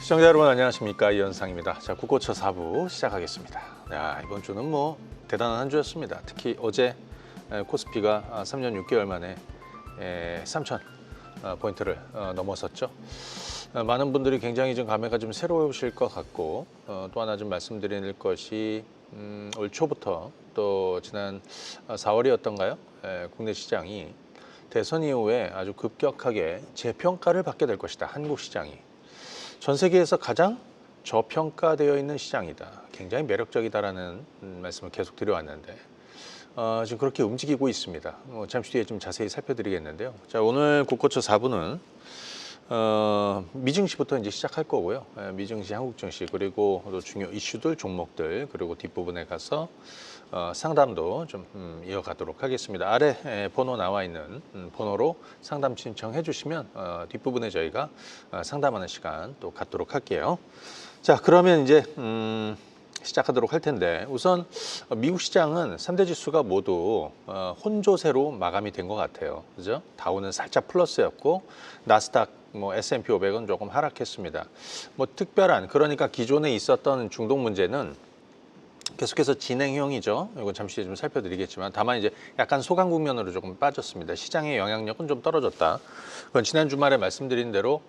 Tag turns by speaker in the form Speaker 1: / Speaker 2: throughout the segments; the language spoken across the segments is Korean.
Speaker 1: 시청자 여러분 안녕하십니까, 이현상입니다. 자, 국고처 4부 시작하겠습니다. 야, 이번 주는 뭐 대단한 한 주였습니다. 특히 어제 코스피가 3년 6개월 만에 3천 포인트를 넘어섰죠. 많은 분들이 굉장히 좀 감회가 좀 새로우실 것 같고, 또 하나 좀 말씀드릴 것이 올 초부터 또 지난 4월이었던가요? 국내 시장이 대선 이후에 아주 급격하게 재평가를 받게 될 것이다. 한국 시장이 전 세계에서 가장 저평가되어 있는 시장이다. 굉장히 매력적이다라는 말씀을 계속 드려왔는데 지금 그렇게 움직이고 있습니다. 잠시 뒤에 좀 자세히 살펴드리겠는데요. 자, 오늘 국고처 4부는 미증시부터 이제 시작할 거고요. 미증시, 한국 증시, 그리고 또 중요 이슈들, 종목들, 그리고 뒷부분에 가서 상담도 좀 이어가도록 하겠습니다. 아래 번호 나와 있는 번호로 상담 신청해 주시면 뒷부분에 저희가 상담하는 시간 또 갖도록 할게요. 자, 그러면 이제 시작하도록 할 텐데, 우선 미국 시장은 3대 지수가 모두 혼조세로 마감이 된 것 같아요. 그죠? 다우는 살짝 플러스였고, 나스닥, S&P 500은 조금 하락했습니다. 특별한, 그러니까 기존에 있었던 중동 문제는 계속해서 진행형이죠. 이건 잠시 뒤에 좀 살펴드리겠지만, 다만 이제 약간 소강 국면으로 조금 빠졌습니다. 시장의 영향력은 좀 떨어졌다. 그건 지난 주말에 말씀드린 대로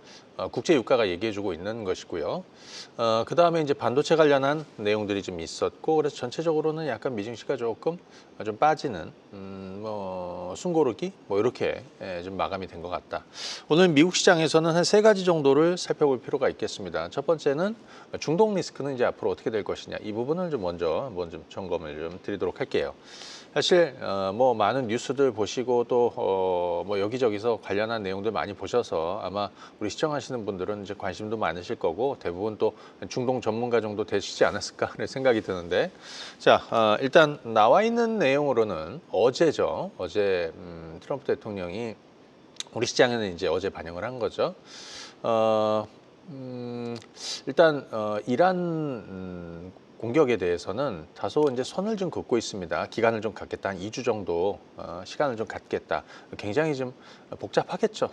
Speaker 1: 국제 유가가 얘기해주고 있는 것이고요. 그 다음에 이제 반도체 관련한 내용들이 좀 있었고, 그래서 전체적으로는 약간 미증시가 조금 좀 빠지는 숨고르기 이렇게 좀 마감이 된 것 같다. 오늘 미국 시장에서는 한 3가지 정도를 살펴볼 필요가 있겠습니다. 첫 번째는 중동 리스크는 이제 앞으로 어떻게 될 것이냐, 이 부분을 좀 먼저 점검을 좀 드리도록 할게요. 사실 많은 뉴스들 보시고 또 여기저기서 관련한 내용들 많이 보셔서 아마 우리 시청하시는 분들은 이제 관심도 많으실 거고, 대부분 또 중동 전문가 정도 되시지 않았을까 하는 생각이 드는데, 자, 일단 나와 있는 내용으로는 어제죠. 어제 트럼프 대통령이 우리 시장에는 이제 어제 반영을 한 거죠. 일단 이란 공격에 대해서는 다소 이제 선을 좀 긋고 있습니다. 기간을 좀 갖겠다, 한 2주 정도 시간을 좀 갖겠다. 굉장히 좀 복잡하겠죠.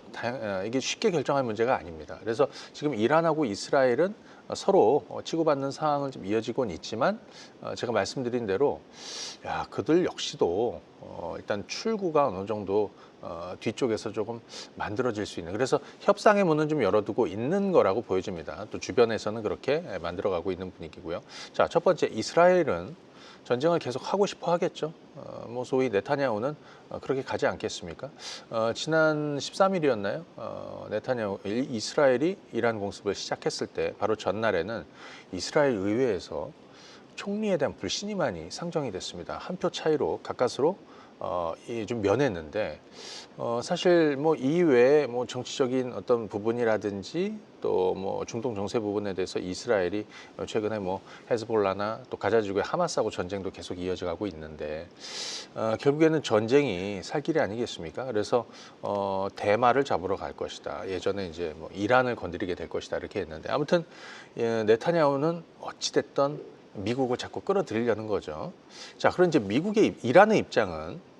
Speaker 1: 이게 쉽게 결정할 문제가 아닙니다. 그래서 지금 이란하고 이스라엘은 서로 치고받는 상황을 좀 이어지고는 있지만, 제가 말씀드린 대로 그들 역시도 일단 출구가 어느 정도 뒤쪽에서 조금 만들어질 수 있는, 그래서 협상의 문은 좀 열어두고 있는 거라고 보여집니다. 또 주변에서는 그렇게 만들어가고 있는 분위기고요. 자, 첫 번째, 이스라엘은 전쟁을 계속 하고 싶어 하겠죠. 소위 네타냐후는 그렇게 가지 않겠습니까? 지난 13일이었나요? 네타냐후, 이스라엘이 이란 공습을 시작했을 때 바로 전날에는 이스라엘 의회에서 총리에 대한 불신이 많이 상정이 됐습니다. 한 표 차이로 가까스로 좀 면했는데, 사실 이외에 정치적인 어떤 부분이라든지 또 중동 정세 부분에 대해서 이스라엘이 최근에 헤즈볼라나 또 가자 지구의 하마스하고 전쟁도 계속 이어져가고 있는데, 결국에는 전쟁이 살 길이 아니겠습니까? 그래서 대마를 잡으러 갈 것이다. 예전에 이제 이란을 건드리게 될 것이다 이렇게 했는데, 아무튼 네타냐후는 어찌됐던 미국을 자꾸 끌어들이려는 거죠. 자, 그럼 이제 미국의 이란의 입장은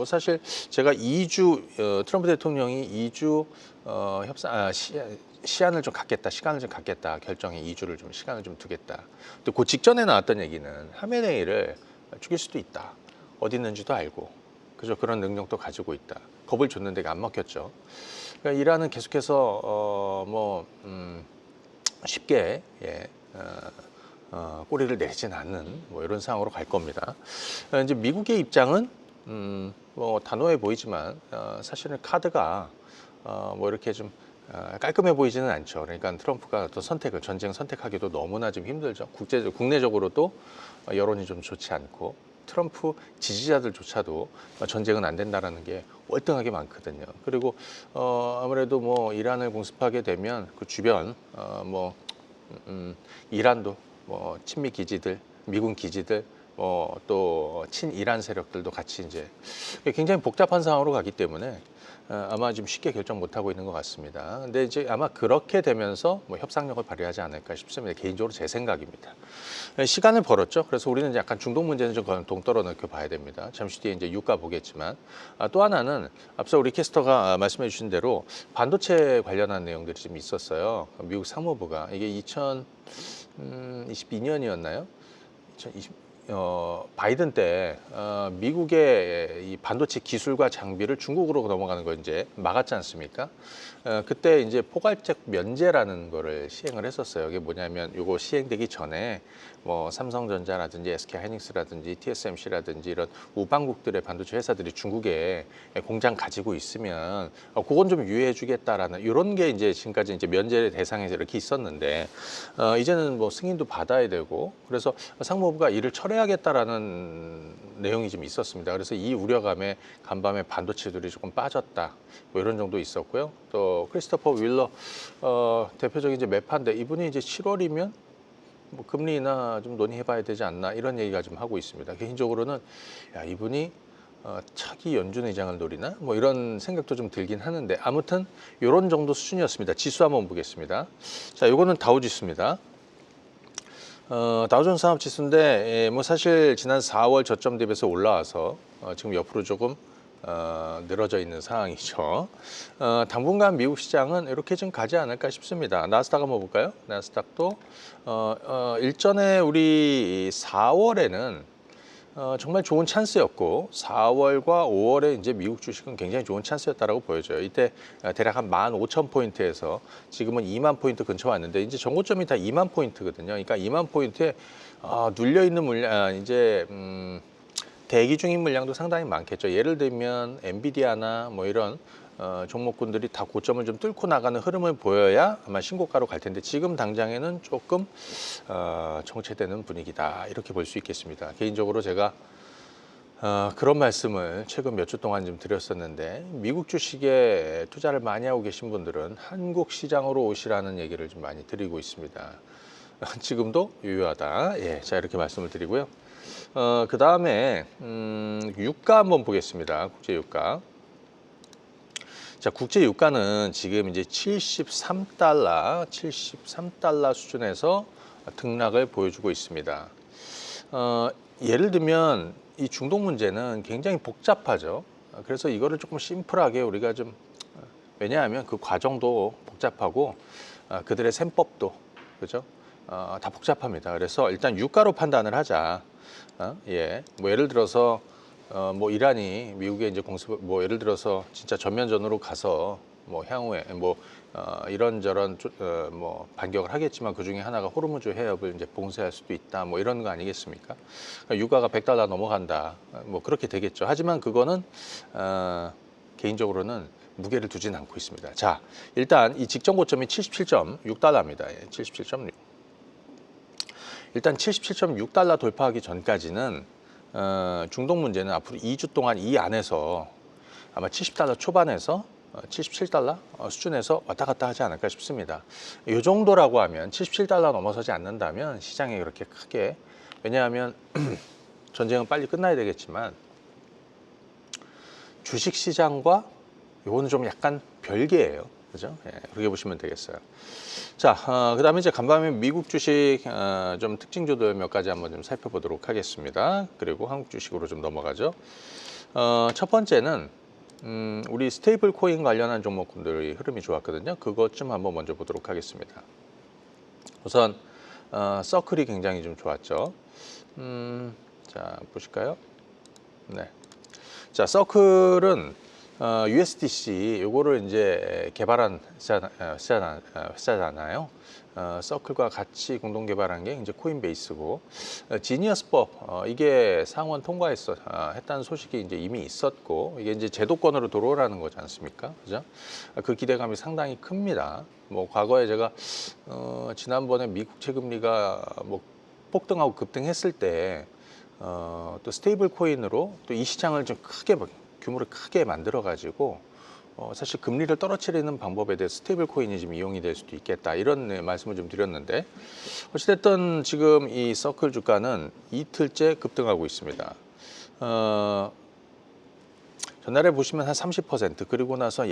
Speaker 1: 사실 제가 2주 트럼프 대통령이 2주 협상 시간을 좀 갖겠다 결정에 2주를 좀 시간을 좀 두겠다. 또 그 직전에 나왔던 얘기는 하메네이를 죽일 수도 있다. 어디 있는지도 알고, 그죠? 그런 능력도 가지고 있다. 겁을 줬는데 안 먹혔죠. 그러니까 이란은 계속해서 쉽게 꼬리를 내리진 않는 이런 상황으로 갈 겁니다. 이제 미국의 입장은 단호해 보이지만 사실은 카드가 이렇게 좀 깔끔해 보이지는 않죠. 그러니까 트럼프가 또 전쟁 선택하기도 너무나 좀 힘들죠. 국내적으로도 여론이 좀 좋지 않고, 트럼프 지지자들조차도 전쟁은 안 된다라는 게 월등하게 많거든요. 그리고 아무래도 이란을 공습하게 되면 그 주변 이란도 친미 기지들, 미군 기지들, 또 친이란 세력들도 같이 이제 굉장히 복잡한 상황으로 가기 때문에 아마 지금 쉽게 결정 못 하고 있는 것 같습니다. 근데 이제 아마 그렇게 되면서 뭐 협상력을 발휘하지 않을까 싶습니다. 개인적으로 제 생각입니다. 시간을 벌었죠. 그래서 우리는 약간 중동 문제는 좀 동떨어 놓고 봐야 됩니다. 잠시 뒤에 이제 유가 보겠지만 또 하나는 앞서 우리 캐스터가 말씀해 주신 대로 반도체 관련한 내용들이 좀 있었어요. 미국 상무부가 이게 2022년이었나요? 2020 바이든 때 미국의 이 반도체 기술과 장비를 중국으로 넘어가는 거 이제 막았지 않습니까? 그때 이제 포괄적 면제라는 거를 시행을 했었어요. 이게 뭐냐면 이거 시행되기 전에 뭐 삼성전자라든지 SK하이닉스라든지 TSMC라든지 이런 우방국들의 반도체 회사들이 중국에 공장 가지고 있으면 그건 좀 유예해주겠다라는 이런 게 이제 지금까지 이제 면제 대상에서 이렇게 있었는데 이제는 뭐 승인도 받아야 되고 그래서 상무부가 이를 철회하겠다라는 내용이 좀 있었습니다. 그래서 이 우려감에 간밤에 반도체들이 조금 빠졌다 뭐 이런 정도 있었고요. 또 크리스토퍼 윌러 대표적인 이제 매파인데 이분이 이제 7월이면 뭐 금리 인하 좀 논의해봐야 되지 않나 이런 얘기가 좀 하고 있습니다. 개인적으로는 야 이분이 차기 연준 의장을 노리나 뭐 이런 생각도 좀 들긴 하는데 아무튼 이런 정도 수준이었습니다. 지수 한번 보겠습니다. 자, 이거는 다우지수입니다. 다우존스 산업지수인데 뭐 사실 지난 4월 저점 대비해서 올라와서 지금 옆으로 조금 늘어져 있는 상황이죠. 당분간 미국 시장은 이렇게 좀 가지 않을까 싶습니다. 나스닥 한번 볼까요? 나스닥도 일전에 우리 4월에는 정말 좋은 찬스였고 4월과 5월에 이제 미국 주식은 굉장히 좋은 찬스였다라고 보여져요. 이때 대략 한 15,000포인트에서 지금은 2만 포인트 근처 왔는데 이제 정고점이 다 2만 포인트거든요. 그러니까 2만 포인트에 눌려 있는 물량 이제 대기 중인 물량도 상당히 많겠죠. 예를 들면 엔비디아나 뭐 이런 종목군들이 다 고점을 좀 뚫고 나가는 흐름을 보여야 아마 신고가로 갈 텐데 지금 당장에는 조금 정체되는 분위기다 이렇게 볼 수 있겠습니다. 개인적으로 제가 그런 말씀을 최근 몇 주 동안 좀 드렸었는데 미국 주식에 투자를 많이 하고 계신 분들은 한국 시장으로 오시라는 얘기를 좀 많이 드리고 있습니다. 지금도 유효하다. 예, 자 이렇게 말씀을 드리고요. 그 다음에 유가 한번 보겠습니다. 국제 유가. 자, 국제 유가는 지금 이제 73달러 수준에서 등락을 보여주고 있습니다. 예를 들면 이 중동 문제는 굉장히 복잡하죠. 그래서 이거를 조금 심플하게 우리가 좀 왜냐하면 그 과정도 복잡하고 그들의 셈법도 그죠? 다 복잡합니다. 그래서 일단 유가로 판단을 하자. 예, 뭐 예를 들어서 뭐 이란이 미국에 이제 공습 뭐 예를 들어서 진짜 전면전으로 가서 뭐 향후에 뭐 이런저런 뭐 반격을 하겠지만 그 중에 하나가 호르무즈 해협을 이제 봉쇄할 수도 있다 뭐 이런 거 아니겠습니까? 유가가 100달러 넘어간다 뭐 그렇게 되겠죠. 하지만 그거는 개인적으로는 무게를 두진 않고 있습니다. 자, 일단 이 직전 고점이 77.6달러입니다. 예, 77.6. 일단 77.6달러 돌파하기 전까지는 중동 문제는 앞으로 2주 동안 이 안에서 아마 70달러 초반에서 77달러 수준에서 왔다 갔다 하지 않을까 싶습니다. 이 정도라고 하면 77달러 넘어서지 않는다면 시장에 그렇게 크게 왜냐하면 전쟁은 빨리 끝나야 되겠지만 주식시장과 이거는 좀 약간 별개예요. 그죠? 예, 그렇게 보시면 되겠어요. 자, 그 다음에 이제 간밤에 미국 주식 좀 특징주들 몇 가지 한번 좀 살펴보도록 하겠습니다. 그리고 한국 주식으로 좀 넘어가죠. 첫 번째는 우리 스테이블 코인 관련한 종목들의 흐름이 좋았거든요. 그것 좀 한번 먼저 보도록 하겠습니다. 우선 서클이 굉장히 좀 좋았죠. 자, 보실까요? 네. 자, 서클은 USDC 요거를 이제 개발한 회사잖아요. 서클과 같이 공동 개발한 게 이제 코인베이스고 지니어스법 이게 상원 했다는 소식이 이제 이미 있었고 이게 이제 제도권으로 들어오라는 거지 않습니까? 그죠? 그 기대감이 상당히 큽니다. 뭐 과거에 제가 지난번에 미국 채금리가 뭐 폭등하고 급등했을 때 또 스테이블 코인으로 또 이 시장을 좀 크게 규모를 크게 만들어 가지고 사실 금리를 떨어뜨리는 방법에 대해 스테이블 코인이 좀 이용이 될 수도 있겠다 이런 말씀을 좀 드렸는데 어찌됐든 지금 이 서클 주가는 이틀째 급등하고 있습니다. 전날에 보시면 한 30% 그리고 나서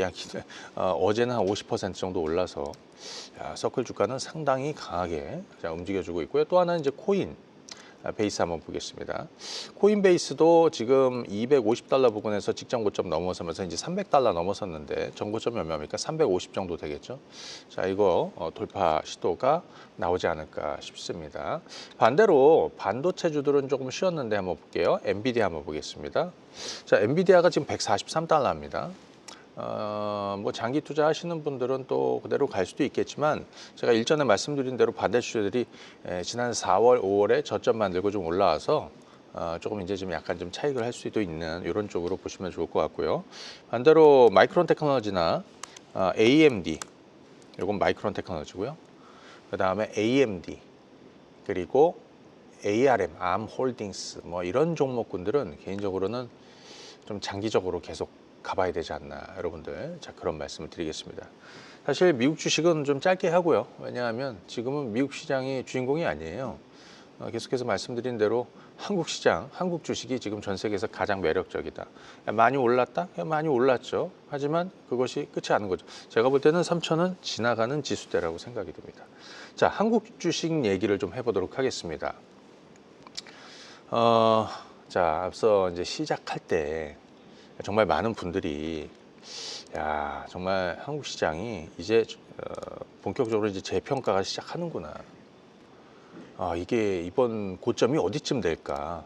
Speaker 1: 어제는 한 50% 정도 올라서 서클 주가는 상당히 강하게 움직여주고 있고요. 또 하나는 이제 코인 베이스 한번 보겠습니다. 코인베이스도 지금 $250 부근에서 직전 고점 넘어서면서 이제 $300 넘어섰는데 전고점이 얼마입니까? 350 정도 되겠죠. 자, 이거 돌파 시도가 나오지 않을까 싶습니다. 반대로 반도체주들은 조금 쉬었는데 한번 볼게요. 엔비디아 한번 보겠습니다. 자, 엔비디아가 지금 $143입니다. 뭐 장기 투자하시는 분들은 또 그대로 갈 수도 있겠지만 제가 일전에 말씀드린 대로 반대주들이 지난 4월, 5월에 저점 만들고 좀 올라와서 조금 이제 좀 약간 좀 차익을 할 수도 있는 이런 쪽으로 보시면 좋을 것 같고요. 반대로 마이크론 테크놀로지나 AMD, 이건 마이크론 테크놀로지고요. 그 다음에 AMD 그리고 ARM, 홀딩스 뭐 이런 종목군들은 개인적으로는 좀 장기적으로 계속 가봐야 되지 않나 여러분들, 자 그런 말씀을 드리겠습니다. 사실 미국 주식은 좀 짧게 하고요. 왜냐하면 지금은 미국 시장이 주인공이 아니에요. 계속해서 말씀드린 대로 한국 시장, 한국 주식이 지금 전 세계에서 가장 매력적이다. 많이 올랐다? 많이 올랐죠. 하지만 그것이 끝이 아닌 거죠. 제가 볼 때는 3,000은 지나가는 지수대라고 생각이 듭니다. 자, 한국 주식 얘기를 좀 해보도록 하겠습니다. 자, 앞서 이제 시작할 때 정말 많은 분들이 정말 한국 시장이 이제 본격적으로 이제 재평가가 시작하는구나. 이게 이번 고점이 어디쯤 될까?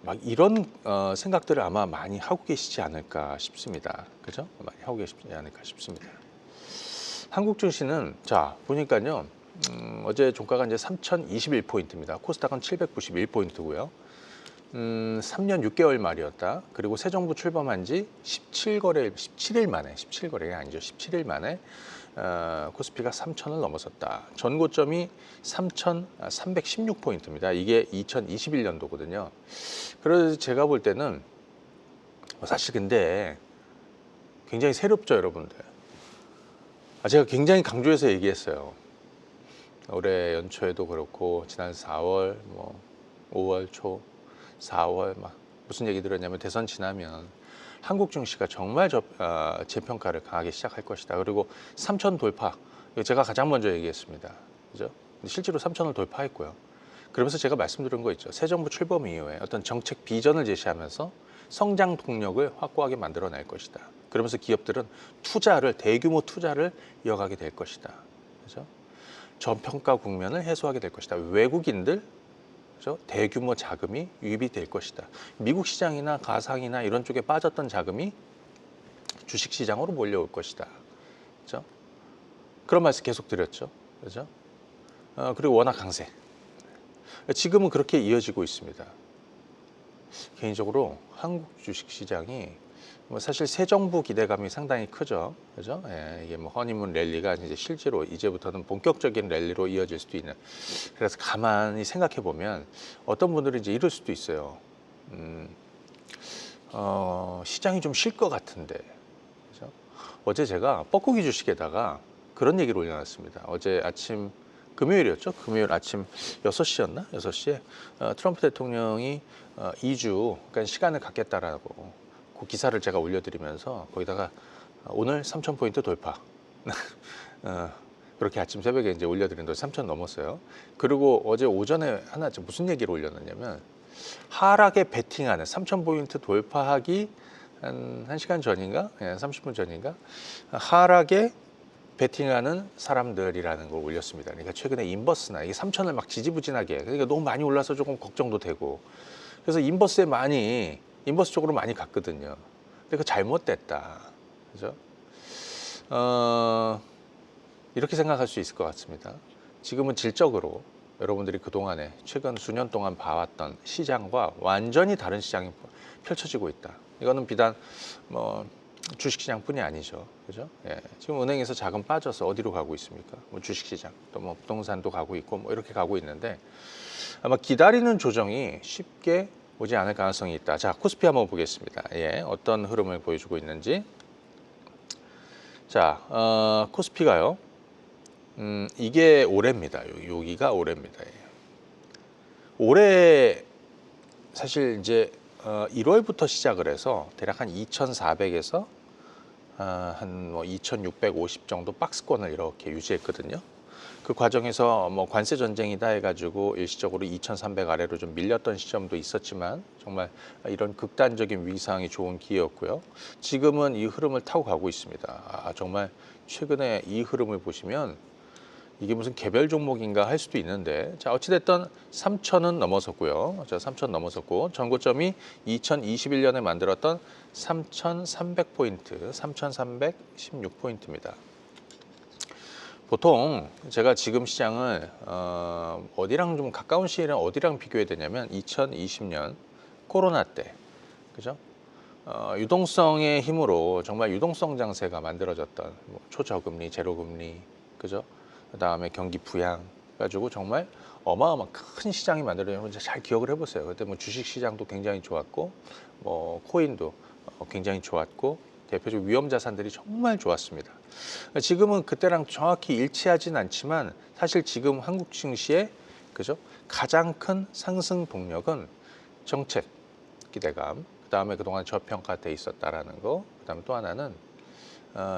Speaker 1: 막 이런 생각들을 아마 많이 하고 계시지 않을까 싶습니다. 그죠? 많이 하고 계시지 않을까 싶습니다. 한국 증시는 자 보니까요, 어제 종가가 이제 3,021포인트입니다. 코스닥은 791포인트고요. 3년 6개월 말이었다. 그리고 새 정부 출범한 지 17일 만에, 17거래가 아니죠. 17일 만에 코스피가 3,000을 넘어섰다. 전고점이 3,316포인트입니다. 이게 2021년도거든요. 그래서 제가 볼 때는 사실 근데 굉장히 새롭죠, 여러분들. 제가 굉장히 강조해서 얘기했어요. 올해 연초에도 그렇고 지난 4월, 5월 초, 4월 막 무슨 얘기 들었냐면 대선 지나면 한국 증시가 정말 재평가를 강하게 시작할 것이다. 그리고 3,000 돌파, 제가 가장 먼저 얘기했습니다. 그죠? 실제로 3,000을 돌파했고요. 그러면서 제가 말씀드린 거 있죠. 새 정부 출범 이후에 어떤 정책 비전을 제시하면서 성장 동력을 확고하게 만들어낼 것이다. 그러면서 기업들은 대규모 투자를 이어가게 될 것이다. 그죠? 저평가 국면을 해소하게 될 것이다. 외국인들 대규모 자금이 유입이 될 것이다. 미국 시장이나 가상이나 이런 쪽에 빠졌던 자금이 주식 시장으로 몰려올 것이다. 그렇죠? 그런 말씀 계속 드렸죠. 그렇죠? 그리고 워낙 강세. 지금은 그렇게 이어지고 있습니다. 개인적으로 한국 주식 시장이 사실 새 정부 기대감이 상당히 크죠. 그죠? 이게 허니문 랠리가 이제 실제로 이제부터는 본격적인 랠리로 이어질 수도 있는. 그래서 가만히 생각해 보면 어떤 분들은 이제 이럴 수도 있어요. 시장이 좀 쉴 것 같은데. 그죠? 어제 제가 뻐꾸기 주식에다가 그런 얘기를 올려놨습니다. 어제 아침 금요일이었죠. 금요일 아침 6시였나? 6시에 트럼프 대통령이 2주 그러니까 시간을 갖겠다라고 그 기사를 제가 올려드리면서 거기다가 오늘 3,000포인트 돌파. 그렇게 아침 새벽에 이제 올려드렸는데 3,000 넘었어요. 그리고 어제 오전에 하나 무슨 얘기를 올렸느냐면 하락에 베팅하는 3,000포인트 돌파하기 한 1시간 전인가? 30분 전인가? 하락에 베팅하는 사람들이라는 걸 올렸습니다. 그러니까 최근에 인버스나 이게 3,000을 막 지지부진하게, 그러니까 너무 많이 올라서 조금 걱정도 되고, 그래서 인버스 쪽으로 많이 갔거든요. 근데 그거 잘못됐다. 그죠? 이렇게 생각할 수 있을 것 같습니다. 지금은 질적으로 여러분들이 그동안에 최근 수년 동안 봐왔던 시장과 완전히 다른 시장이 펼쳐지고 있다. 이거는 비단 주식시장뿐이 아니죠. 그죠? 지금 은행에서 자금 빠져서 어디로 가고 있습니까? 주식시장, 또 부동산도 가고 있고 이렇게 가고 있는데 아마 기다리는 조정이 쉽게 오지 않을 가능성이 있다. 자, 코스피 한번 보겠습니다. 어떤 흐름을 보여주고 있는지. 자, 코스피가요. 이게 올해입니다. 여기가 올해입니다. 올해 사실 이제 1월부터 시작을 해서 대략 한 2,400에서 한 뭐 2,650 정도 박스권을 이렇게 유지했거든요. 그 과정에서 뭐 관세 전쟁이다 해가지고 일시적으로 2,300 아래로 좀 밀렸던 시점도 있었지만 정말 이런 극단적인 위기 상황이 좋은 기회였고요. 지금은 이 흐름을 타고 가고 있습니다. 정말 최근에 이 흐름을 보시면 이게 무슨 개별 종목인가 할 수도 있는데, 자, 어찌됐든 3,000은 넘어섰고요. 자, 3,000 넘어섰고 전고점이 2021년에 만들었던 3,300포인트, 3,316포인트입니다. 보통 제가 지금 시장을 어디랑 좀 가까운 시일에 어디랑 비교해야 되냐면 2020년 코로나 때, 그죠? 유동성의 힘으로 정말 유동성 장세가 만들어졌던 뭐 초저금리, 제로금리, 그죠? 그다음에 경기 부양 가지고 정말 어마어마한 큰 시장이 만들어졌는데 잘 기억을 해보세요. 그때 뭐 주식 시장도 굉장히 좋았고, 뭐 코인도 굉장히 좋았고, 대표적 위험 자산들이 정말 좋았습니다. 지금은 그때랑 정확히 일치하진 않지만 사실 지금 한국 증시의 그죠? 가장 큰 상승 동력은 정책 기대감, 그다음에 그동안 저평가돼 있었다라는 거, 그다음에 또 하나는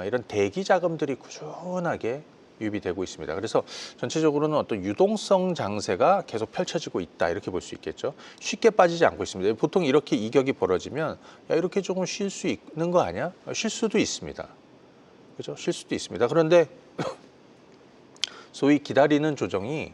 Speaker 1: 이런 대기 자금들이 꾸준하게 유입이 되고 있습니다. 그래서 전체적으로는 어떤 유동성 장세가 계속 펼쳐지고 있다 이렇게 볼 수 있겠죠. 쉽게 빠지지 않고 있습니다. 보통 이렇게 이격이 벌어지면 야 이렇게 조금 쉴 수 있는 거 아니야? 쉴 수도 있습니다. 그죠? 쉴 수도 있습니다. 그런데 소위 기다리는 조정이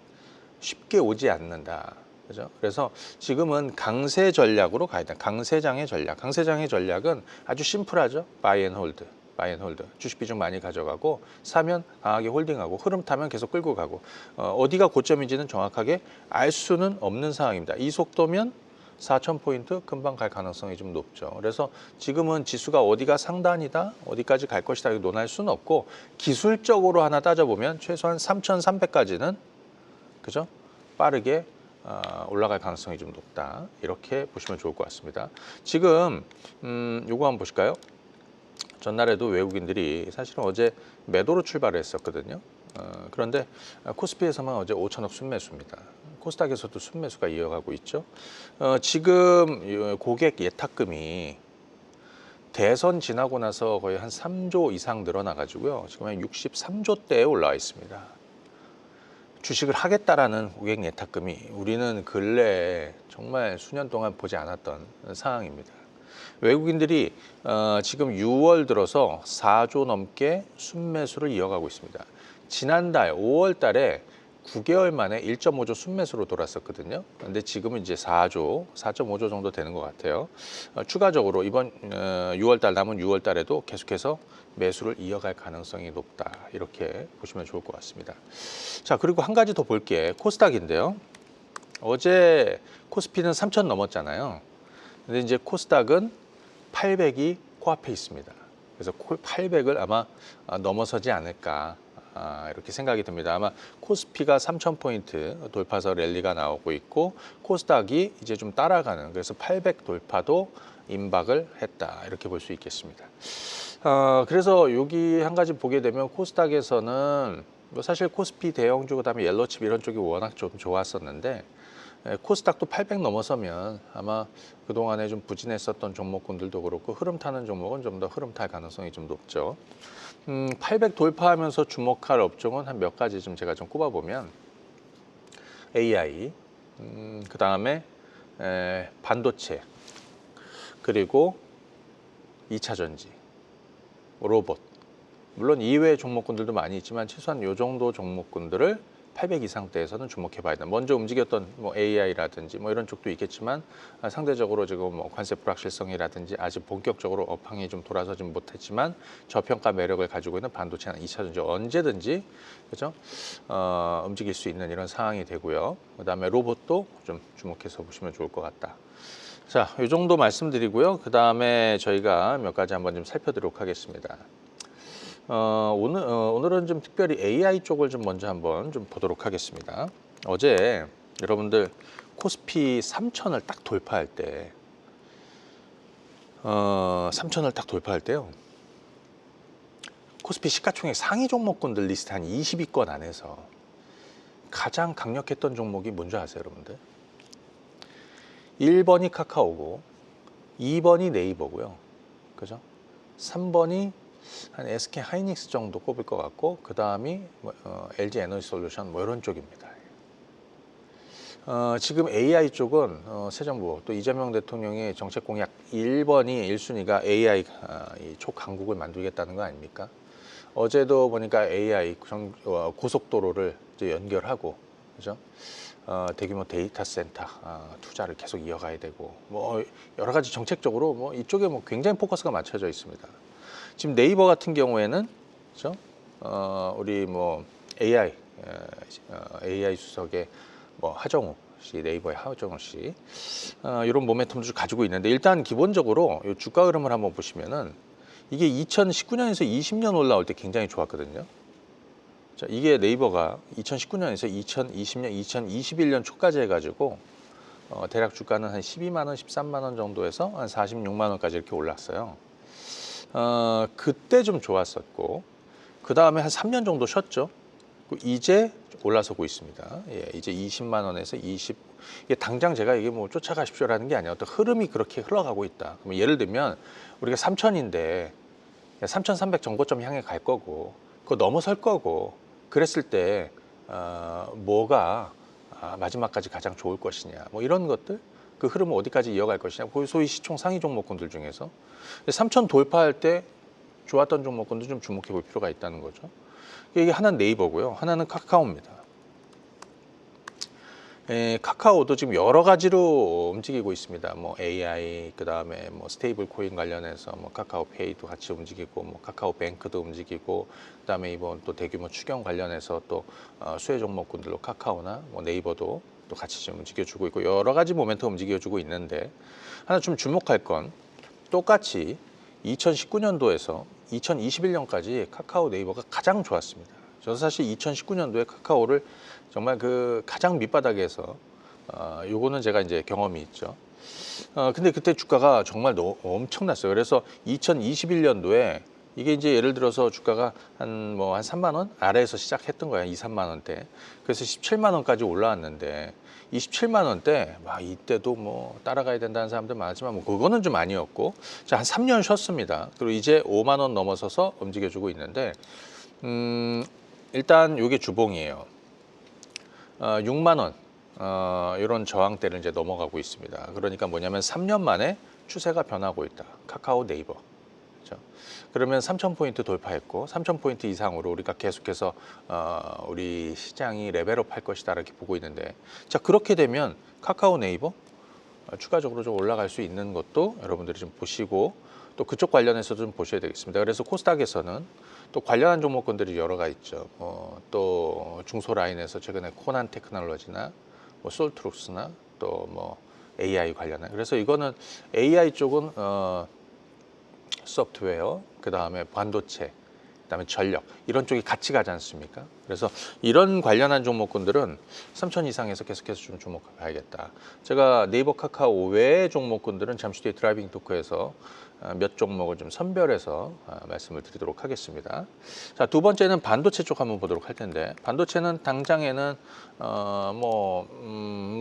Speaker 1: 쉽게 오지 않는다. 그죠? 그래서 지금은 강세 전략으로 가야 돼. 강세장의 전략. 강세장의 전략은 아주 심플하죠. 바이 앤 홀드. 바이 앤 홀드. 주식 비중 많이 가져가고 사면 강하게 홀딩하고 흐름 타면 계속 끌고 가고 어디가 고점인지는 정확하게 알 수는 없는 상황입니다. 이 속도면 4,000포인트 금방 갈 가능성이 좀 높죠. 그래서 지금은 지수가 어디가 상단이다, 어디까지 갈 것이다 이렇게 논할 수는 없고 기술적으로 하나 따져보면 최소한 3,300까지는 그죠? 빠르게 올라갈 가능성이 좀 높다. 이렇게 보시면 좋을 것 같습니다. 지금 요거 한번 보실까요? 전날에도 외국인들이 사실은 어제 매도로 출발을 했었거든요. 그런데 코스피에서만 어제 5천억 순매수입니다. 코스닥에서도 순매수가 이어가고 있죠. 지금 고객 예탁금이 대선 지나고 나서 거의 한 3조 이상 늘어나가지고요. 지금 한 63조대에 올라와 있습니다. 주식을 하겠다라는 고객 예탁금이 우리는 근래에 정말 수년 동안 보지 않았던 상황입니다. 외국인들이 지금 6월 들어서 4조 넘게 순매수를 이어가고 있습니다. 지난달 5월 달에 9개월 만에 1.5조 순매수로 돌았었거든요. 근데 지금은 이제 4조, 4.5조 정도 되는 것 같아요. 추가적으로 이번 6월 달 남은 6월 달에도 계속해서 매수를 이어갈 가능성이 높다. 이렇게 보시면 좋을 것 같습니다. 자, 그리고 한 가지 더 볼게. 코스닥인데요. 어제 코스피는 3,000 넘었잖아요. 근데 이제 코스닥은 800이 코앞에 있습니다. 그래서 800을 아마 넘어서지 않을까 이렇게 생각이 듭니다. 아마 코스피가 3,000포인트 돌파서 랠리가 나오고 있고 코스닥이 이제 좀 따라가는, 그래서 800 돌파도 임박을 했다 이렇게 볼 수 있겠습니다. 그래서 여기 한 가지 보게 되면 코스닥에서는 뭐 사실 코스피 대형주 그다음에 옐로칩 이런 쪽이 워낙 좀 좋았었는데 코스닥도 800 넘어서면 아마 그동안에 좀 부진했었던 종목군들도 그렇고 흐름 타는 종목은 좀 더 흐름 탈 가능성이 좀 높죠. 800 돌파하면서 주목할 업종은 한 몇 가지 좀 제가 좀 꼽아보면 AI, 그 다음에 반도체, 그리고 2차 전지, 로봇. 물론 이외의 종목군들도 많이 있지만 최소한 이 정도 종목군들을 800 이상대에서는 주목해 봐야 된다. 먼저 움직였던 뭐 AI라든지 뭐 이런 쪽도 있겠지만 상대적으로 지금 뭐 관세 불확실성이라든지 아직 본격적으로 업황이 좀 돌아서지 못했지만 저평가 매력을 가지고 있는 반도체나 2차 전지 언제든지 그죠? 움직일 수 있는 이런 상황이 되고요. 그다음에 로봇도 좀 주목해서 보시면 좋을 것 같다. 자, 이 정도 말씀드리고요. 그다음에 저희가 몇 가지 한번 좀 살펴보도록 하겠습니다. 오늘은 좀 특별히 AI 쪽을 좀 먼저 한번 좀 보도록 하겠습니다. 어제 여러분들 코스피 3,000을 딱 돌파할 때, 3,000을 딱 돌파할 때요. 코스피 시가총액 상위 종목군들 리스트 한 20위권 안에서 가장 강력했던 종목이 뭔지 아세요, 여러분들? 1번이 카카오고 2번이 네이버고요. 그죠? 3번이 한 SK 하이닉스 정도 꼽을 것 같고, 그 다음이 LG 에너지 솔루션 뭐 이런 쪽입니다. 지금 AI 쪽은 새 정부 또 이재명 대통령의 정책 공약 1번이 1순위가 AI 이 초강국을 만들겠다는 거 아닙니까? 어제도 보니까 AI 고속도로를 이제 연결하고, 그죠? 대규모 데이터 센터 투자를 계속 이어가야 되고, 뭐 여러 가지 정책적으로 뭐 이쪽에 뭐 굉장히 포커스가 맞춰져 있습니다. 지금 네이버 같은 경우에는, 그죠? 우리 뭐 AI 수석의 뭐 하정우 씨, 네이버의 하정우 씨, 이런 모멘텀을 가지고 있는데, 일단 기본적으로 이 주가 흐름을 한번 보시면은 이게 2019년에서 20년 올라올 때 굉장히 좋았거든요. 자, 이게 네이버가 2019년에서 2020년, 2021년 초까지 해가지고 대략 주가는 한 12만 원, 13만 원 정도에서 한 46만 원까지 이렇게 올랐어요. 그때 좀 좋았었고, 그 다음에 한 3년 정도 쉬었죠. 이제 올라서고 있습니다. 예, 이제 20만 원에서 20. 이게 당장 제가 이게 뭐 쫓아가십시오라는 게 아니라 어떤 흐름이 그렇게 흘러가고 있다. 그러면 예를 들면 우리가 3천인데 3,300 정고점 향해 갈 거고, 그거 넘어설 거고, 그랬을 때 뭐가 마지막까지 가장 좋을 것이냐, 뭐 이런 것들, 그 흐름을 어디까지 이어갈 것이냐, 소위 시총 상위 종목군들 중에서 3천 돌파할 때 좋았던 종목군도 좀 주목해 볼 필요가 있다는 거죠. 이게 하나는 네이버고요, 하나는 카카오입니다. 카카오도 지금 여러 가지로 움직이고 있습니다. 뭐 AI, 그 다음에 뭐 스테이블 코인 관련해서 뭐 카카오페이도 같이 움직이고, 뭐 카카오뱅크도 움직이고, 그 다음에 이번 또 대규모 추경 관련해서 또 수혜 종목군들로 카카오나 뭐 네이버도 또 같이 좀 움직여주고 있고, 여러 가지 모멘텀 움직여주고 있는데, 하나 좀 주목할 건 똑같이 2019년도에서 2021년까지 카카오 네이버가 가장 좋았습니다. 저는 사실 2019년도에 카카오를 정말 그 가장 밑바닥에서 요거는 제가 이제 경험이 있죠. 근데 그때 주가가 정말 엄청났어요. 그래서 2021년도에 이게 이제 예를 들어서 주가가 한 3만 원 아래에서 시작했던 거야. 2, 3만 원대. 그래서 17만 원까지 올라왔는데, 27만 원대 막 이때도 뭐 따라가야 된다는 사람들 많았지만 뭐 그거는 좀 아니었고, 자, 한 3년 쉬었습니다. 그리고 이제 5만 원 넘어서서 움직여주고 있는데, 일단 요게 주봉이에요. 6만 원 이런 저항대를 이제 넘어가고 있습니다. 그러니까 뭐냐면 3년 만에 추세가 변하고 있다. 카카오 네이버. 그렇죠? 그러면 3,000포인트 돌파했고, 3,000포인트 이상으로 우리가 계속해서 우리 시장이 레벨업 할 것이다 이렇게 보고 있는데, 자, 그렇게 되면 카카오 네이버 추가적으로 좀 올라갈 수 있는 것도 여러분들이 좀 보시고, 또 그쪽 관련해서 좀 보셔야 되겠습니다. 그래서 코스닥에서는 또 관련한 종목군들이 여러 가지 있죠. 또 중소라인에서 최근에 코난 테크놀로지나 뭐 솔트룩스나 또 뭐 AI 관련한, 그래서 이거는 AI 쪽은 소프트웨어, 그 다음에 반도체, 그다음에 전력, 이런 쪽이 같이 가지 않습니까? 그래서 이런 관련한 종목군들은 3천 이상에서 계속해서 좀 주목해야겠다. 제가 네이버 카카오 외의 종목군들은 잠시 뒤에 드라이빙 토크에서 몇 종목을 좀 선별해서 말씀을 드리도록 하겠습니다. 자, 두 번째는 반도체 쪽 한번 보도록 할 텐데, 반도체는 당장에는 뭐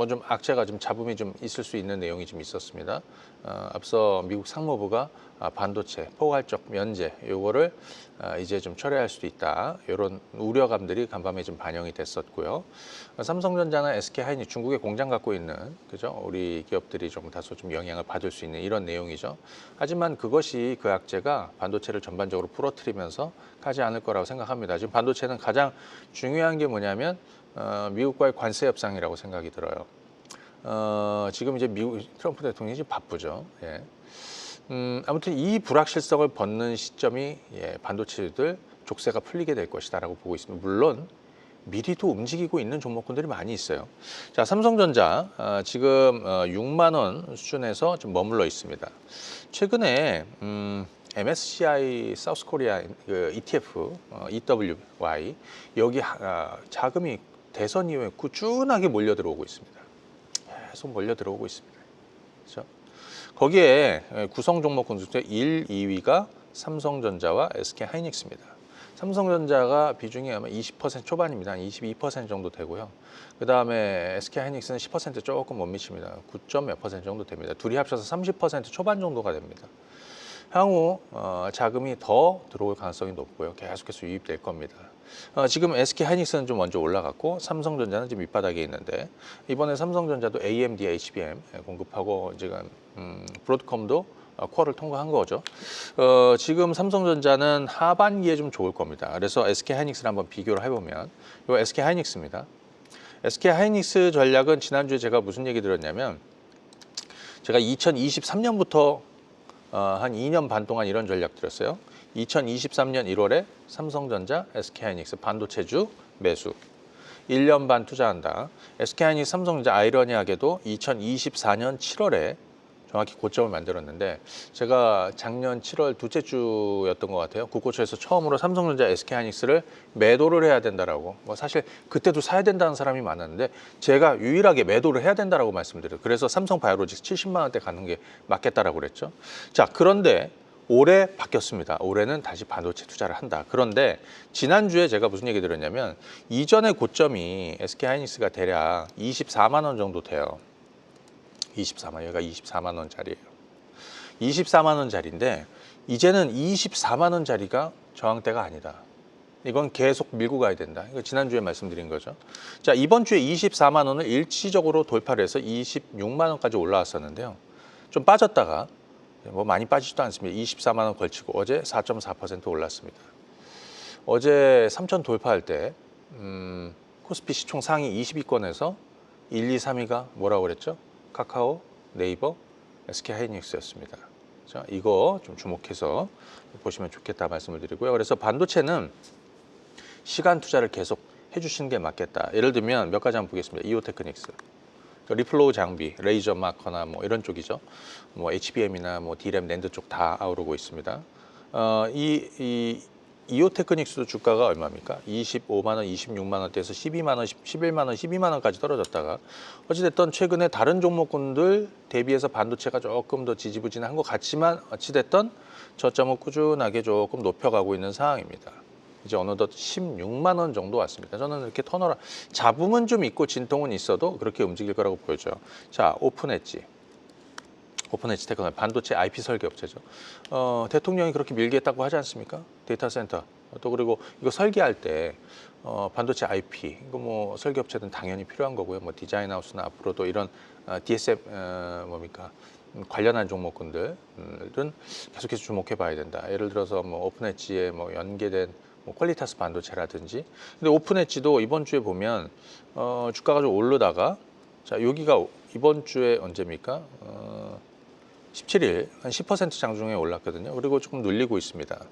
Speaker 1: 좀 악재가 좀 잡음이 좀 있을 수 있는 내용이 좀 있었습니다. 앞서 미국 상무부가 반도체 포괄적 면제 요거를 이제 좀 철회할 수도 있다, 이런 우려감들이 간밤에 좀 반영이 됐었고요. 삼성전자나 SK하이닉, 중국에 공장 갖고 있는, 그죠, 우리 기업들이 좀 다소 좀 영향을 받을 수 있는 이런 내용이죠. 하지만 그것이 그 악재가 반도체를 전반적으로 부러뜨리면서 가지 않을 거라고 생각합니다. 지금 반도체는 가장 중요한 게 뭐냐면 미국과의 관세 협상이라고 생각이 들어요. 지금 이제 미국 트럼프 대통령이 지금 바쁘죠. 예. 아무튼 이 불확실성을 벗는 시점이 반도체들 족쇄가 풀리게 될 것이다라고 보고 있습니다. 물론 미리도 움직이고 있는 종목군들이 많이 있어요. 자, 삼성전자 지금 6만 원 수준에서 좀 머물러 있습니다. 최근에 MSCI 사우스코리아 그 ETF EWY 여기 자금이 대선 이후에 꾸준하게 몰려 들어오고 있습니다. 계속 몰려 들어오고 있습니다. 그렇죠? 거기에 구성 종목군 중에 1, 2위가 삼성전자와 SK하이닉스입니다. 삼성전자가 비중이 아마 20% 초반입니다. 한 22% 정도 되고요. 그 다음에 SK하이닉스는 10% 조금 못 미칩니다. 9점 몇 퍼센트 정도 됩니다. 둘이 합쳐서 30% 초반 정도가 됩니다. 향후 자금이 더 들어올 가능성이 높고요. 계속해서 유입될 겁니다. 지금 SK하이닉스는 좀 먼저 올라갔고 삼성전자는 지금 밑바닥에 있는데 이번에 삼성전자도 AMD, HBM 공급하고 지금 브로드컴도 쿼를 통과한 거죠. 지금 삼성전자는 하반기에 좀 좋을 겁니다. 그래서 SK하이닉스를 한번 비교를 해보면 이거 SK하이닉스입니다. SK하이닉스 전략은 지난주에 제가 무슨 얘기 들었냐면 제가 2023년부터 한 2년 반 동안 이런 전략 드렸어요. 2023년 1월에 삼성전자, SK하이닉스 반도체주 매수. 1년 반 투자한다. SK하이닉스, 삼성전자 아이러니하게도 2024년 7월에 정확히 고점을 만들었는데 제가 작년 7월 둘째 주였던 것 같아요. 국고처에서 처음으로 삼성전자, SK하이닉스를 매도를 해야 된다라고. 뭐 사실 그때도 사야 된다는 사람이 많았는데 제가 유일하게 매도를 해야 된다라고 말씀드려요. 그래서 삼성바이오로직스 70만 원대 가는 게 맞겠다라고 그랬죠. 자, 그런데 올해 바뀌었습니다. 올해는 다시 반도체 투자를 한다. 그런데 지난주에 제가 무슨 얘기 드렸냐면 이전의 고점이 SK하이닉스가 대략 24만 원 정도 돼요. 24만, 여기가 24만 원짜리예요. 24만 원짜리인데 이제는 24만 원짜리가 저항대가 아니다. 이건 계속 밀고 가야 된다. 이거 지난주에 말씀드린 거죠. 자, 이번 주에 24만 원을 일시적으로 돌파를 해서 26만 원까지 올라왔었는데요. 좀 빠졌다가 뭐 많이 빠지지도 않습니다. 24만 원 걸치고 어제 4.4% 올랐습니다. 어제 3천 돌파할 때 코스피 시총 상위 20위권에서 1, 2, 3위가 뭐라고 그랬죠? 카카오, 네이버, SK하이닉스였습니다. 자, 이거 좀 주목해서 보시면 좋겠다 말씀을 드리고요. 그래서 반도체는 시간 투자를 계속 해주시는 게 맞겠다. 예를 들면 몇 가지 한번 보겠습니다. 이오테크닉스, 리플로우 장비, 레이저 마커나 뭐 이런 쪽이죠. 뭐 HBM이나 뭐 D램, 낸드 쪽 다 아우르고 있습니다. 이오테크닉스도 주가가 얼마입니까? 25만 원, 26만 원대에서 12만 원, 11만 원, 12만 원까지 떨어졌다가 어찌됐든 최근에 다른 종목군들 대비해서 반도체가 조금 더 지지부진한 것 같지만 어찌됐든 저점을 꾸준하게 조금 높여가고 있는 상황입니다. 이제 어느덧 16만 원 정도 왔습니다. 저는 이렇게 터널 잡음은 좀 있고 진통은 있어도 그렇게 움직일 거라고 보여져요. 자, 오픈엣지 테크놀로지 반도체 IP 설계 업체죠. 대통령이 그렇게 밀게 했다고 하지 않습니까? 데이터 센터. 또 그리고 이거 설계할 때 반도체 IP 이거 뭐 설계 업체들은 당연히 필요한 거고요. 뭐 디자인 하우스나 앞으로도 이런 DSM 뭡니까? 관련한 종목군들은 계속해서 주목해 봐야 된다. 예를 들어서 뭐 오픈엣지에 뭐 연계된 뭐 퀄리타스 반도체라든지. 근데 오픈엣지도 이번 주에 보면 주가가 좀 오르다가 자, 여기가 이번 주에 언제입니까? 17일 한 10% 장중에 올랐거든요. 그리고 조금 눌리고 있습니다.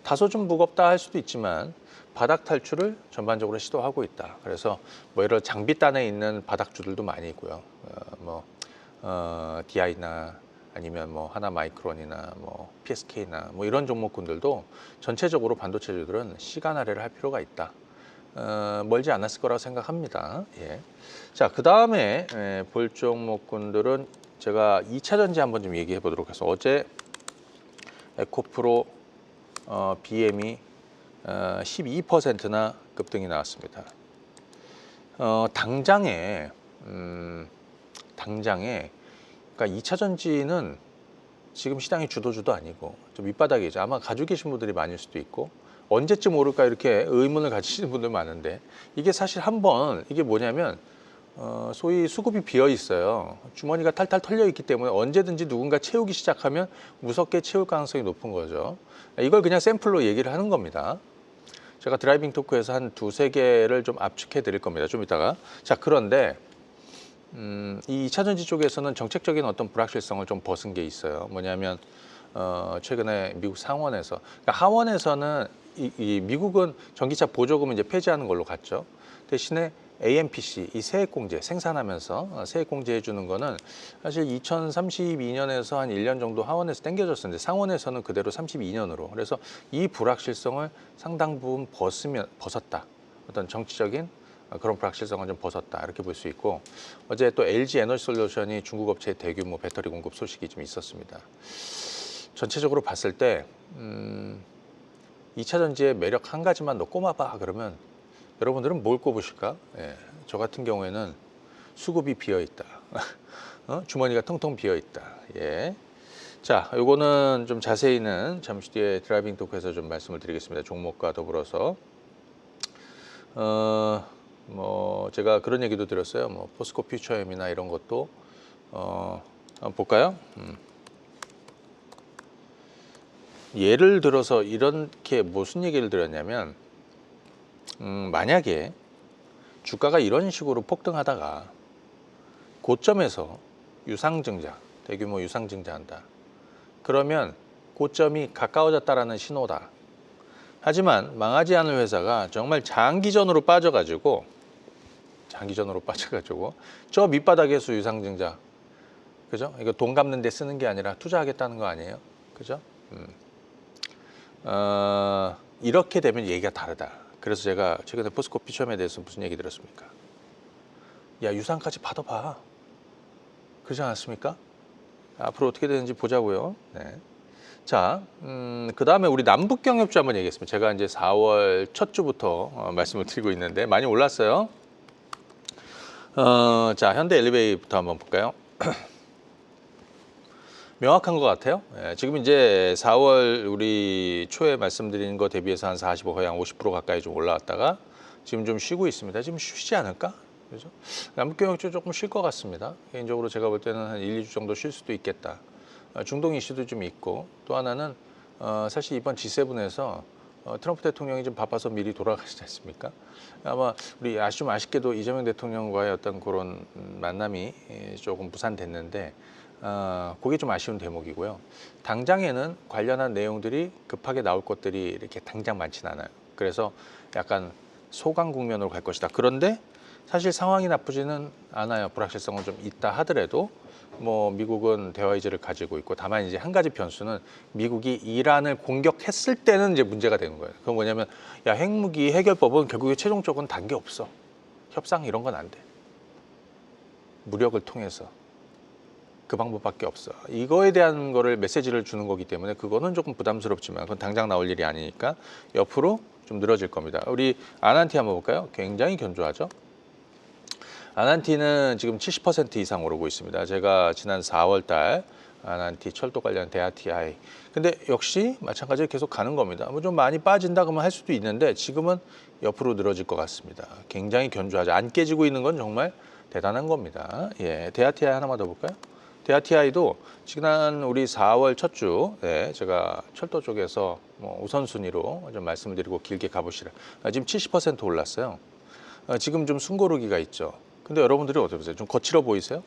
Speaker 1: 다소 좀 무겁다 할 수도 있지만 바닥 탈출을 전반적으로 시도하고 있다. 그래서 뭐 이런 장비단에 있는 바닥주들도 많이 있고요. DI나 아니면 뭐 하나마이크론이나 뭐 PSK나 뭐 이런 종목군들도 전체적으로 반도체주들은 시간 할애를 할 필요가 있다. 멀지 않았을 거라고 생각합니다. 예. 자, 그 다음에 볼 종목군들은 제가 2차 전지 한번 좀 얘기해 보도록 해서 어제 에코프로 BM이 12%나 급등이 나왔습니다. 당장에 그러니까 2차 전지는 지금 시장이 주도주도 아니고 좀 밑바닥이죠. 아마 가지고 계신 분들이 많을 수도 있고 언제쯤 오를까 이렇게 의문을 가지시는 분들 많은데 이게 사실 한번 이게 뭐냐면 소위 수급이 비어 있어요. 주머니가 탈탈 털려 있기 때문에 언제든지 누군가 채우기 시작하면 무섭게 채울 가능성이 높은 거죠. 이걸 그냥 샘플로 얘기를 하는 겁니다. 제가 드라이빙 토크에서 한 두세 개를 좀 압축해 드릴 겁니다. 좀 이따가. 자, 그런데 이 2차 전지 쪽에서는 정책적인 어떤 불확실성을 좀 벗은 게 있어요. 뭐냐면 최근에 미국 상원에서 그러니까 하원에서는 이 미국은 전기차 보조금을 이제 폐지하는 걸로 갔죠. 대신에 AMPC 이 세액공제 생산하면서 세액공제 해주는 거는 사실 2032년에서 한 1년 정도 하원에서 당겨졌었는데 상원에서는 그대로 32년으로 그래서 이 불확실성을 상당 부분 벗었다. 어떤 정치적인 그런 불확실성을 좀 벗었다 이렇게 볼 수 있고 어제 또 LG 에너지솔루션이 중국 업체의 대규모 배터리 공급 소식이 좀 있었습니다. 전체적으로 봤을 때 2차 전지의 매력 한 가지만 더 꼽아봐 그러면 여러분들은 뭘 꼽으실까? 예, 저 같은 경우에는 수급이 비어 있다. 주머니가 텅텅 비어 있다. 예. 자, 요거는 좀 자세히는 잠시 뒤에 드라이빙 토크에서 좀 말씀을 드리겠습니다. 종목과 더불어서. 뭐 제가 그런 얘기도 드렸어요. 뭐 포스코 퓨처엠이나 이런 것도 한번 볼까요? 예를 들어서 이렇게 무슨 얘기를 드렸냐면 만약에 주가가 이런 식으로 폭등하다가 고점에서 유상증자, 대규모 유상증자한다. 그러면 고점이 가까워졌다라는 신호다. 하지만 망하지 않을 회사가 정말 장기전으로 빠져가지고 저 밑바닥에서 유상증자, 그죠? 이거 돈 갚는 데 쓰는 게 아니라 투자하겠다는 거 아니에요? 그죠? 이렇게 되면 얘기가 다르다. 그래서 제가 최근에 포스코 퓨처엠에 대해서 무슨 얘기 들었습니까? 야, 유상까지 받아봐. 그렇지 않았습니까? 앞으로 어떻게 되는지 보자고요. 네. 자, 그 다음에 우리 남북경협주 한번 얘기했습니다. 제가 이제 4월 첫 주부터 말씀을 드리고 있는데 많이 올랐어요. 자, 현대 엘리베이부터 한번 볼까요? 명확한 것 같아요. 예, 지금 이제 4월 우리 초에 말씀드린 거 대비해서 한 45, 거의 한 50% 가까이 좀 올라왔다가 지금 좀 쉬고 있습니다. 지금 쉬지 않을까? 그죠? 남북경협주 조금 쉴 것 같습니다. 개인적으로 제가 볼 때는 한 1, 2주 정도 쉴 수도 있겠다. 중동 이슈도 좀 있고 또 하나는 사실 이번 G7에서 트럼프 대통령이 좀 바빠서 미리 돌아가시지 않습니까? 아마 우리 좀 아쉽게도 이재명 대통령과의 어떤 그런 만남이 조금 무산됐는데 그게 좀 아쉬운 대목이고요. 당장에는 관련한 내용들이 급하게 나올 것들이 이렇게 당장 많지는 않아요. 그래서 약간 소강 국면으로 갈 것이다. 그런데 사실 상황이 나쁘지는 않아요. 불확실성은 좀 있다 하더라도 뭐 미국은 대화 의지를 가지고 있고 다만 이제 한 가지 변수는 미국이 이란을 공격했을 때는 이제 문제가 되는 거예요. 그건 뭐냐면 야, 핵무기 해결법은 결국에 최종적으로는 단계 없어. 협상 이런 건 안 돼. 무력을 통해서. 그 방법밖에 없어. 이거에 대한 거를 메시지를 주는 거기 때문에 그거는 조금 부담스럽지만 그건 당장 나올 일이 아니니까 옆으로 좀 늘어질 겁니다. 우리 아난티 한번 볼까요? 굉장히 견조하죠. 아난티는 지금 70% 이상 오르고 있습니다. 제가 지난 4월 달 아난티 철도 관련 대아티아이. 근데 역시 마찬가지로 계속 가는 겁니다. 뭐 좀 많이 빠진다 그러면 할 수도 있는데 지금은 옆으로 늘어질 것 같습니다. 굉장히 견조하죠. 안 깨지고 있는 건 정말 대단한 겁니다. 예, 대아티아이 하나만 더 볼까요? 대아티아이도 지난 우리 4월 첫 주, 네, 제가 철도 쪽에서 뭐 우선순위로 좀 말씀을 드리고 길게 가보시라. 지금 70% 올랐어요. 지금 좀 숨고르기가 있죠. 근데 여러분들이 어떻게 보세요? 좀 거칠어 보이세요?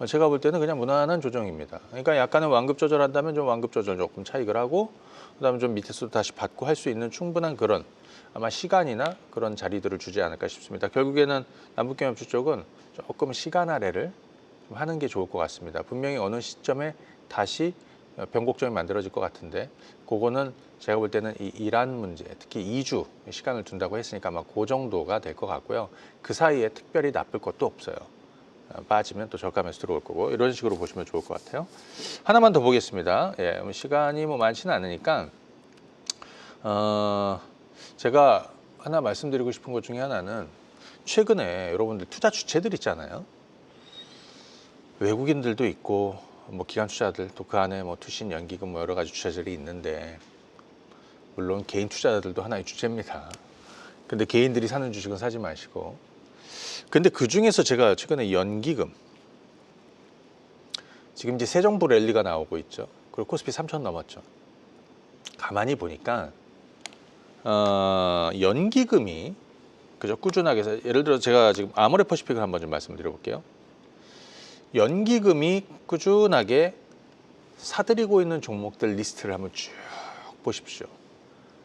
Speaker 1: 제가 볼 때는 그냥 무난한 조정입니다. 그러니까 약간은 완급 조절한다면 좀 완급 조절 조금 차익을 하고 그다음에 좀 밑에서도 다시 받고 할 수 있는 충분한 그런 아마 시간이나 그런 자리들을 주지 않을까 싶습니다. 결국에는 남북경협주 쪽은 조금 시간 할애를 좀 하는 게 좋을 것 같습니다. 분명히 어느 시점에 다시 변곡점이 만들어질 것 같은데 그거는 제가 볼 때는 이 이란 문제, 특히 2주 시간을 둔다고 했으니까 아마 그 정도가 될 것 같고요. 그 사이에 특별히 나쁠 것도 없어요. 빠지면 또 저가 매수 들어올 거고 이런 식으로 보시면 좋을 것 같아요. 하나만 더 보겠습니다. 예, 시간이 뭐 많지는 않으니까 제가 하나 말씀드리고 싶은 것 중에 하나는 최근에 여러분들 투자 주체들 있잖아요. 외국인들도 있고 뭐 기관 투자들 또 그 안에 뭐 투신 연기금 뭐 여러 가지 주체들이 있는데 물론 개인 투자자들도 하나의 주체입니다. 근데 개인들이 사는 주식은 사지 마시고. 근데 그 중에서 제가 최근에 연기금 지금 이제 새 정부 랠리가 나오고 있죠. 그리고 코스피 3,000 넘었죠. 가만히 보니까 연기금이 그죠 꾸준하게 해서 예를 들어 제가 지금 아모레퍼시픽을 한번 좀 말씀드려 볼게요. 연기금이 꾸준하게 사들이고 있는 종목들 리스트를 한번 쭉 보십시오.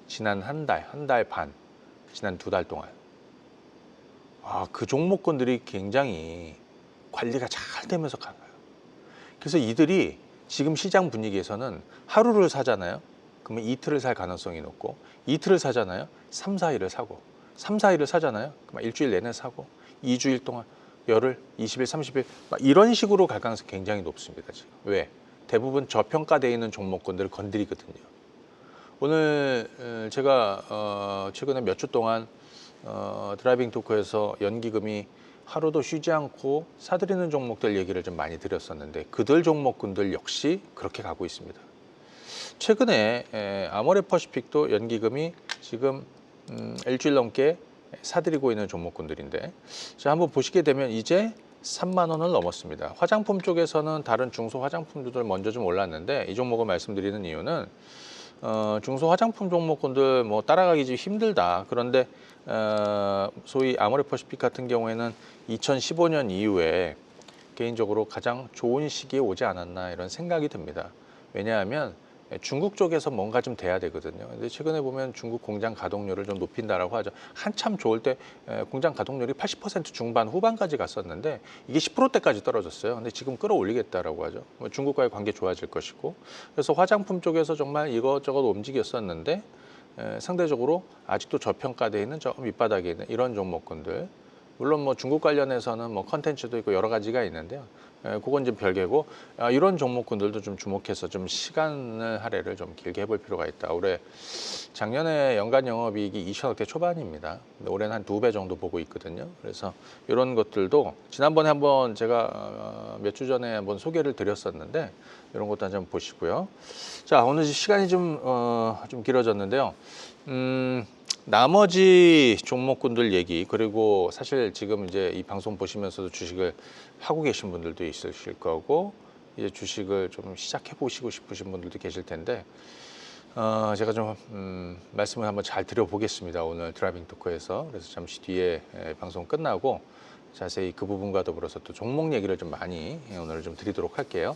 Speaker 1: 지난 한 달 반, 지난 2달 동안. 그 종목군들이 굉장히 관리가 잘 되면서 가요. 그래서 이들이 지금 시장 분위기에서는 하루를 사잖아요. 그러면 이틀을 살 가능성이 높고 이틀을 사잖아요. 3, 4일을 사고 3, 4일을 사잖아요. 그러면 일주일 내내 사고 2주일 동안 열흘, 20일, 30일 이런 식으로 갈 가능성이 굉장히 높습니다. 지금. 왜? 대부분 저평가되어 있는 종목군들을 건드리거든요. 오늘 제가 최근에 몇 주 동안 드라이빙 토크에서 연기금이 하루도 쉬지 않고 사들이는 종목들 얘기를 좀 많이 드렸었는데 그들 종목군들 역시 그렇게 가고 있습니다. 최근에 아모레퍼시픽도 연기금이 지금 일주일 넘게 사들이고 있는 종목군들인데, 자, 한번 보시게 되면 이제 3만 원을 넘었습니다. 화장품 쪽에서는 다른 중소 화장품들 먼저 좀 올랐는데, 이 종목을 말씀드리는 이유는 중소 화장품 종목군들 뭐 따라가기 좀 힘들다. 그런데 소위 아모레퍼시픽 같은 경우에는 2015년 이후에 개인적으로 가장 좋은 시기에 오지 않았나 이런 생각이 듭니다. 왜냐하면 중국 쪽에서 뭔가 좀 돼야 되거든요. 근데 최근에 보면 중국 공장 가동률을 좀 높인다라고 하죠. 한참 좋을 때 공장 가동률이 80% 중반 후반까지 갔었는데 이게 10%대까지 떨어졌어요. 근데 지금 끌어올리겠다라고 하죠. 뭐 중국과의 관계 좋아질 것이고, 그래서 화장품 쪽에서 정말 이것저것 움직였었는데 상대적으로 아직도 저평가되어 있는 저 밑바닥에 있는 이런 종목군들, 물론 뭐 중국 관련해서는 뭐 컨텐츠도 있고 여러 가지가 있는데요. 그건 좀 별개고, 이런 종목군들도 좀 주목해서 좀 시간을 할애를 좀 길게 해볼 필요가 있다. 올해 작년에 연간 영업이익이 2천억대 초반입니다. 근데 올해는 한 2배 정도 보고 있거든요. 그래서 이런 것들도 지난번에 한번 제가 몇 주 전에 한번 소개를 드렸었는데 이런 것도 한번 보시고요. 자, 오늘 시간이 좀 길어졌는데요. 나머지 종목군들 얘기, 그리고 사실 지금 이제 이 방송 보시면서도 주식을 하고 계신 분들도 있으실 거고, 이제 주식을 좀 시작해 보시고 싶으신 분들도 계실 텐데, 제가 좀 말씀을 한번 잘 드려보겠습니다. 오늘 드라이빙 토크에서. 그래서 잠시 뒤에 방송 끝나고 자세히 그 부분과 더불어서 또 종목 얘기를 좀 많이 오늘 좀 드리도록 할게요.